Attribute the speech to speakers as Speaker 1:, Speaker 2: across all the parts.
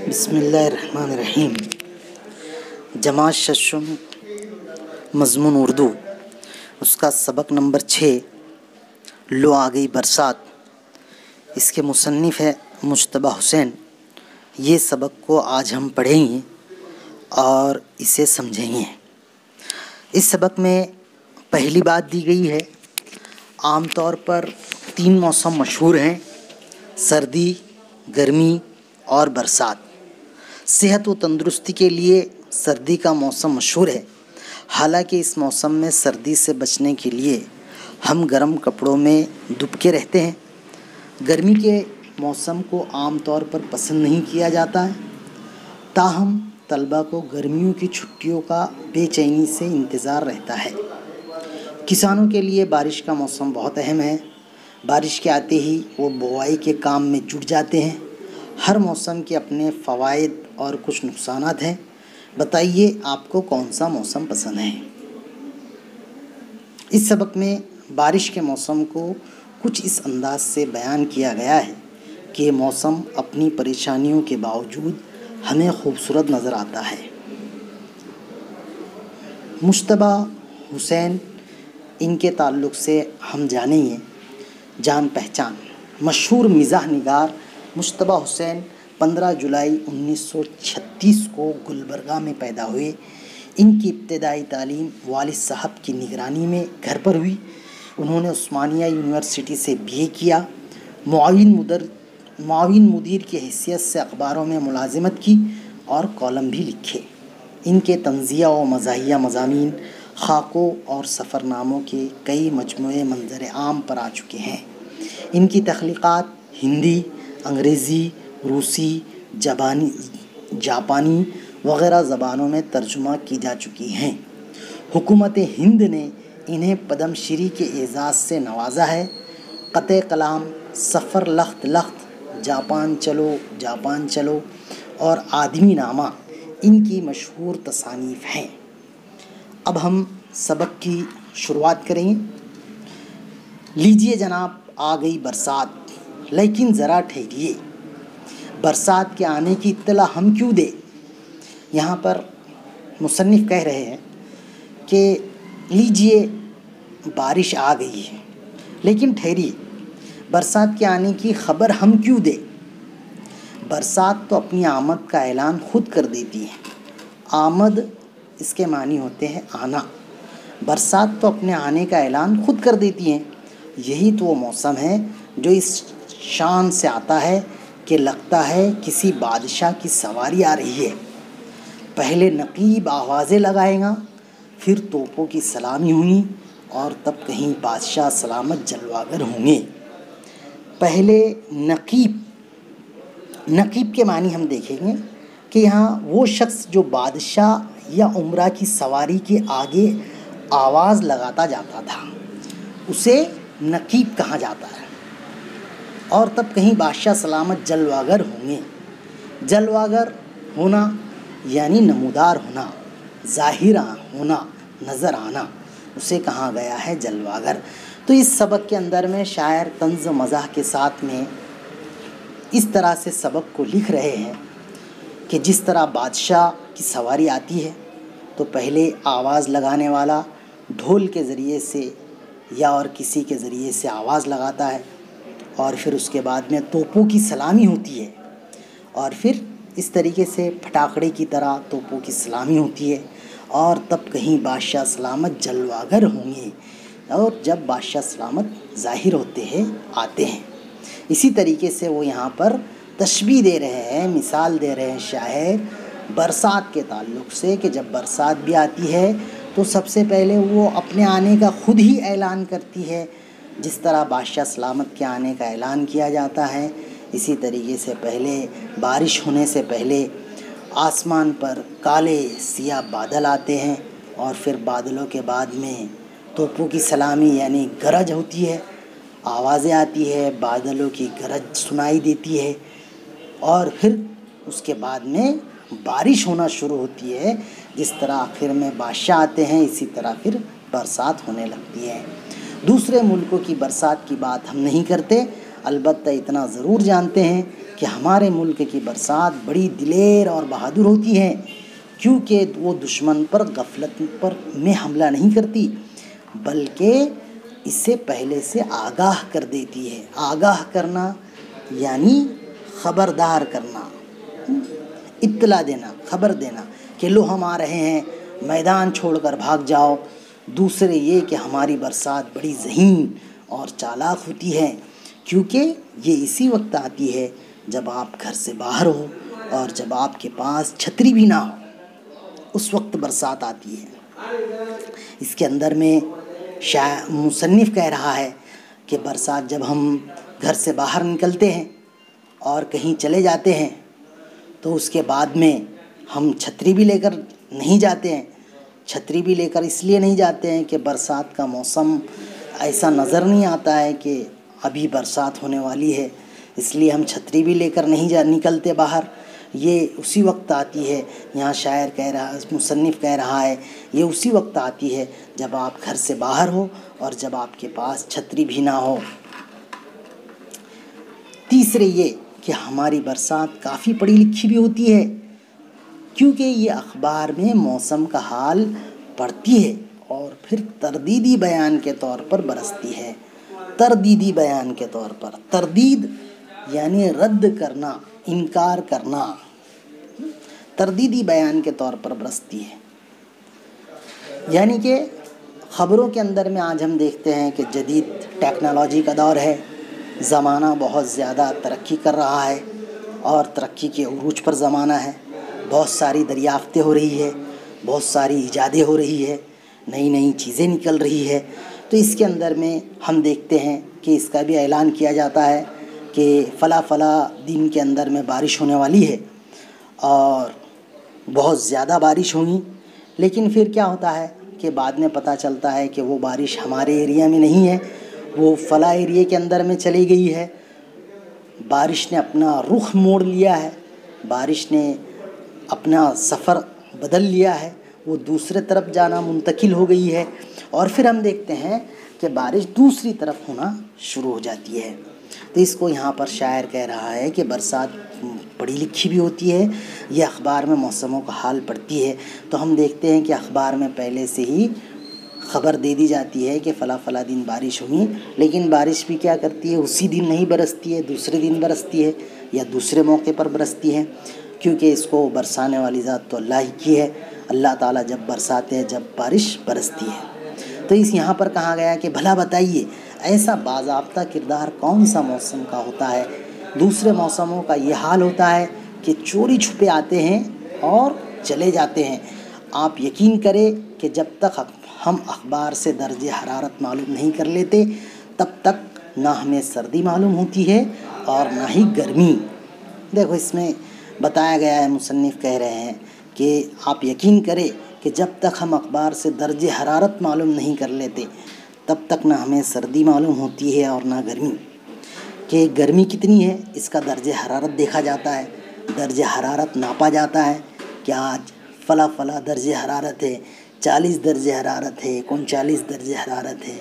Speaker 1: بسم اللہ الرحمن الرحیم۔ جماعت ششم مضمون اردو، اس کا سبق نمبر 6 لو آ گئی برسات۔ اس کے مصنف ہے مجتبیٰ حسین۔ یہ سبق کو آج ہم پڑھیں گے اور اسے سمجھیں گے۔ اس سبق میں پہلی بات دی گئی ہے، عام طور پر 3 موسم مشہور ہیں، سردی، گرمی اور برسات۔ صحت و تندرستی کے لیے سردی کا موسم مشہور ہے، حالانکہ اس موسم میں سردی سے بچنے کے لیے ہم گرم کپڑوں میں دبکے رہتے ہیں۔ گرمی کے موسم کو عام طور پر پسند نہیں کیا جاتا ہے، تاہم طلباء کو گرمیوں کی چھٹیوں کا بے چینی سے انتظار رہتا ہے۔ کسانوں کے لیے بارش کا موسم بہت اہم ہے، بارش کے آتے ہی وہ بوائی کے کام میں جٹ جاتے ہیں۔ ہر موسم کے اپنے فوائد اور کچھ نقصانات ہیں۔ بتائیے آپ کو کون سا موسم پسند ہے؟ اس سبق میں بارش کے موسم کو کچھ اس انداز سے بیان کیا گیا ہے کہ یہ موسم اپنی پریشانیوں کے باوجود ہمیں خوبصورت نظر آتا ہے۔ مجتبیٰ حسین، ان کے تعلق سے ہم جانیں گے جان پہچان۔ مشہور مزاح نگار مجتبیٰ حسین 15 جولائی 1936 کو گلبرگہ میں پیدا ہوئے۔ ان کی ابتدائی تعلیم والد صاحب کی نگرانی میں گھر پر ہوئی۔ انہوں نے عثمانیہ یونیورسٹی سے BA کیا۔ معاون مدیر کی حیثیت سے اخباروں میں ملازمت کی اور کالم بھی لکھے۔ ان کے طنزیہ و مزاحیہ مضامین خاکوں اور سفر ناموں کے کئی مجموعے منظر عام پر آ چکے ہیں۔ ان کی تخلیقات ہندی، انگریزی، روسی، جاپانی وغیرہ زبانوں میں ترجمہ کی جا چکی ہیں۔ حکومت ہند نے انہیں پدم شری کے اعزاز سے نوازا ہے۔ قطع کلام، سفر لخت لخت، جاپان چلو جاپان چلو اور آدمی نامہ ان کی مشہور تصانیف ہیں۔ اب ہم سبق کی شروعات کریں گے۔ لیجئے جناب آ گئی برسات، لیکن ذرا ٹھہریے، برسات کے آنے کی اطلاع ہم کیوں دیں؟ یہاں پر مصنف کہہ رہے ہیں کہ لیجئے بارش آ گئی ہے، لیکن ٹھہریے، برسات کے آنے کی خبر ہم کیوں دیں؟ برسات تو اپنی آمد کا اعلان خود کر دیتی ہے۔ آمد اس کے معنی ہوتے ہیں آنا۔ برسات تو اپنے آنے کا اعلان خود کر دیتی ہیں۔ یہی تو وہ موسم ہے جو اس شان سے آتا ہے کہ لگتا ہے کسی بادشاہ کی سواری آ رہی ہے۔ پہلے نقیب آوازیں لگائے گا، پھر توپوں کی سلامی ہوئی اور تب کہیں بادشاہ سلامت جلواگر ہوں گے۔ پہلے نقیب کے معنی ہم دیکھیں گے کہ یہاں وہ شخص جو بادشاہ یا عمرہ کی سواری کے آگے آواز لگاتا جاتا تھا، اسے نقیب کہا جاتا ہے۔ اور تب کہیں بادشاہ سلامت جلواگر ہوں گے۔ جلواگر ہونا یعنی نمودار ہونا، ظاہر ہونا، نظر آنا، اسے کہا گیا ہے جلواگر۔ تو اس سبق کے اندر میں شاعر طنز و مزاح کے ساتھ میں اس طرح سے سبق کو لکھ رہے ہیں کہ جس طرح بادشاہ کی سواری آتی ہے تو پہلے آواز لگانے والا ڈھول کے ذریعے سے یا اور کسی کے ذریعے سے آواز لگاتا ہے، اور پھر اس کے بعد میں توپوں کی سلامی ہوتی ہے، اور پھر اس طریقے سے پھٹاکڑے کی طرح توپوں کی سلامی ہوتی ہے، اور تب کہیں بادشاہ سلامت جلواگر ہوں گے، اور جب بادشاہ سلامت ظاہر ہوتے ہیں، آتے ہیں۔ اسی طریقے سے وہ یہاں پر تشبیہ دے رہے ہیں، مثال دے رہے ہیں شاعر برسات کے تعلق سے کہ جب برسات بھی آتی ہے تو سب سے پہلے وہ اپنے آنے کا خود ہی اعلان کرتی ہے۔ جس طرح بادشاہ سلامت کے آنے کا اعلان کیا جاتا ہے، اسی طریقے سے پہلے بارش ہونے سے پہلے آسمان پر کالے سیاہ بادل آتے ہیں، اور پھر بادلوں کے بعد میں توپوں کی سلامی یعنی گرج ہوتی ہے، آوازیں آتی ہے، بادلوں کی گرج سنائی دیتی ہے، اور پھر اس کے بعد میں بارش ہونا شروع ہوتی ہے۔ جس طرح آخر میں بادشاہ آتے ہیں، اسی طرح پھر برسات ہونے لگتی ہے۔ دوسرے ملکوں کی برسات کی بات ہم نہیں کرتے، البتہ اتنا ضرور جانتے ہیں کہ ہمارے ملک کی برسات بڑی دلیر اور بہادر ہوتی ہے، کیونکہ وہ دشمن پر غفلت پر میں حملہ نہیں کرتی، بلکہ اسے پہلے سے آگاہ کر دیتی ہے۔ آگاہ کرنا یعنی خبردار کرنا، اطلاع دینا، خبر دینا کہ لو ہم آ رہے ہیں، میدان چھوڑ کر بھاگ جاؤ۔ دوسرے یہ کہ ہماری برسات بڑی ذہین اور چالاک ہوتی ہے، کیونکہ یہ اسی وقت آتی ہے جب آپ گھر سے باہر ہو اور جب آپ کے پاس چھتری بھی نہ ہو، اس وقت برسات آتی ہے۔ اس کے اندر میں مصنف کہہ رہا ہے کہ برسات جب ہم گھر سے باہر نکلتے ہیں اور کہیں چلے جاتے ہیں تو اس کے بعد میں ہم چھتری بھی لے کر نہیں جاتے ہیں۔ چھتری بھی لے کر اس لیے نہیں جاتے ہیں کہ برسات کا موسم ایسا نظر نہیں آتا ہے کہ ابھی برسات ہونے والی ہے، اس لیے ہم چھتری بھی لے کر نہیں نکلتے باہر۔ یہ اسی وقت آتی ہے، یہاں شاعر کہہ رہا، مصنف کہہ رہا ہے، یہ اسی وقت آتی ہے جب آپ گھر سے باہر ہو اور جب آپ کے پاس چھتری بھی نہ ہو۔ تیسرے یہ کہ ہماری برسات کافی پڑھی لکھی بھی ہوتی ہے، کیونکہ یہ اخبار میں موسم کا حال پڑھتی ہے اور پھر تردیدی بیان کے طور پر برستی ہے۔ تردیدی بیان کے طور پر، تردید یعنی رد کرنا، انکار کرنا، تردیدی بیان کے طور پر برستی ہے۔ یعنی کہ خبروں کے اندر میں آج ہم دیکھتے ہیں کہ جدید ٹیکنالوجی کا دور ہے، زمانہ بہت زیادہ ترقی کر رہا ہے اور ترقی کے عروج پر زمانہ ہے، بہت ساری دریافتیں ہو رہی ہے، بہت ساری ایجادیں ہو رہی ہے، نئی نئی چیزیں نکل رہی ہے۔ تو اس کے اندر میں ہم دیکھتے ہیں کہ اس کا بھی اعلان کیا جاتا ہے کہ فلاں فلاں دن کے اندر میں بارش ہونے والی ہے اور بہت زیادہ بارش ہوگی، لیکن پھر کیا ہوتا ہے کہ بعد میں پتہ چلتا ہے کہ وہ بارش ہمارے ایریا میں نہیں ہے، وہ فلاں ایریے کے اندر میں چلی گئی ہے۔ بارش نے اپنا رخ موڑ لیا ہے، بارش نے اپنا سفر بدل لیا ہے، وہ دوسرے طرف جانا منتقل ہو گئی ہے، اور پھر ہم دیکھتے ہیں کہ بارش دوسری طرف ہونا شروع ہو جاتی ہے۔ تو اس کو یہاں پر شاعر کہہ رہا ہے کہ برسات پڑھی لکھی بھی ہوتی ہے، یہ اخبار میں موسموں کا حال پڑھتی ہے۔ تو ہم دیکھتے ہیں کہ اخبار میں پہلے سے ہی خبر دے دی جاتی ہے کہ فلاں فلاں دن بارش ہوگی، لیکن بارش بھی کیا کرتی ہے، اسی دن نہیں برستی ہے، دوسرے دن برستی ہے یا دوسرے موقع پر برستی ہے، کیونکہ اس کو برسانے والی ذات تو اللہ ہی کی ہے۔ اللہ تعالیٰ جب برساتے ہیں، جب بارش برستی ہے۔ تو اس یہاں پر کہا گیا کہ بھلا بتائیے ایسا باضابطہ کردار کون سا موسم کا ہوتا ہے؟ دوسرے موسموں کا یہ حال ہوتا ہے کہ چوری چھپے آتے ہیں اور چلے جاتے ہیں۔ آپ یقین کریں کہ جب تک ہم اخبار سے درجہ حرارت معلوم نہیں کر لیتے، تب تک نہ ہمیں سردی معلوم ہوتی ہے اور نہ ہی گرمی۔ دیکھو اس میں بتایا گیا ہے، مصنف کہہ رہے ہیں کہ آپ یقین کریں کہ جب تک ہم اخبار سے درجہ حرارت معلوم نہیں کر لیتے، تب تک نہ ہمیں سردی معلوم ہوتی ہے اور نہ گرمی۔ کہ گرمی کتنی ہے اس کا درجہ حرارت دیکھا جاتا ہے، درجہ حرارت ناپا جاتا ہے کہ آج فلاں فلاں درجہ حرارت ہے، 40 درجہ حرارت ہے، 39 درجہ حرارت ہے،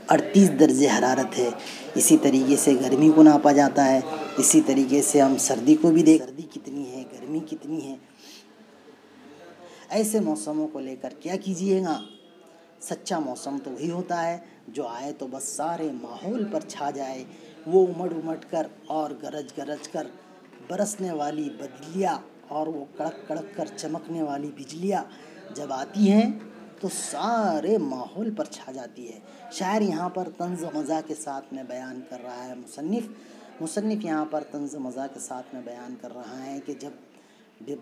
Speaker 1: 38 درجہ حرارت ہے۔ اسی طریقے سے گرمی کو ناپا جاتا ہے، اسی طریقے سے ہم سردی کو بھی سردی کتنی ہے، گرمی کتنی ہے۔ ایسے موسموں کو لے کر کیا کیجیے گا؟ سچا موسم تو وہی ہوتا ہے جو آئے تو بس سارے ماحول پر چھا جائے، وہ امڑ امڑ کر اور گرج گرج کر برسنے والی بدلیاں اور وہ کڑک کڑک کر چمکنے والی بجلیاں جب آتی ہیں تو سارے ماحول پر چھا جاتی ہے۔ شاعر یہاں پر طنز و مزاح کے ساتھ میں بیان کر رہا ہے، مصنف یہاں پر طنز و مزاح کے ساتھ میں بیان کر رہا ہے کہ جب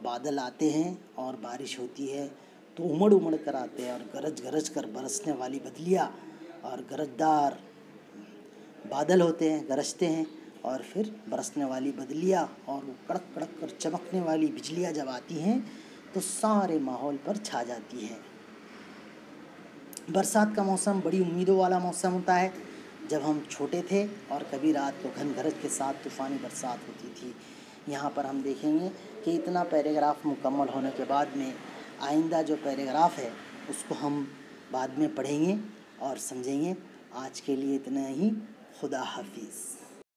Speaker 1: بادل آتے ہیں اور بارش ہوتی ہے تو امڑ امڑ کر آتے ہیں اور گرج گرج کر برسنے والی بدلیاں اور گرجدار بادل ہوتے ہیں، گرجتے ہیں، اور پھر برسنے والی بدلیاں اور وہ کڑک کڑک کر چمکنے والی بجلیاں جب آتی ہیں تو سارے ماحول پر چھا جاتی ہے۔ برسات کا موسم بڑی امیدوں والا موسم ہوتا ہے۔ جب ہم چھوٹے تھے اور کبھی رات کو گھن گرج کے ساتھ طوفانی برسات ہوتی تھی۔ یہاں پر ہم دیکھیں گے کہ اتنا پیراگراف مکمل ہونے کے بعد میں آئندہ جو پیراگراف ہے اس کو ہم بعد میں پڑھیں گے اور سمجھیں گے۔ آج کے لیے اتنا ہی، خدا حافظ۔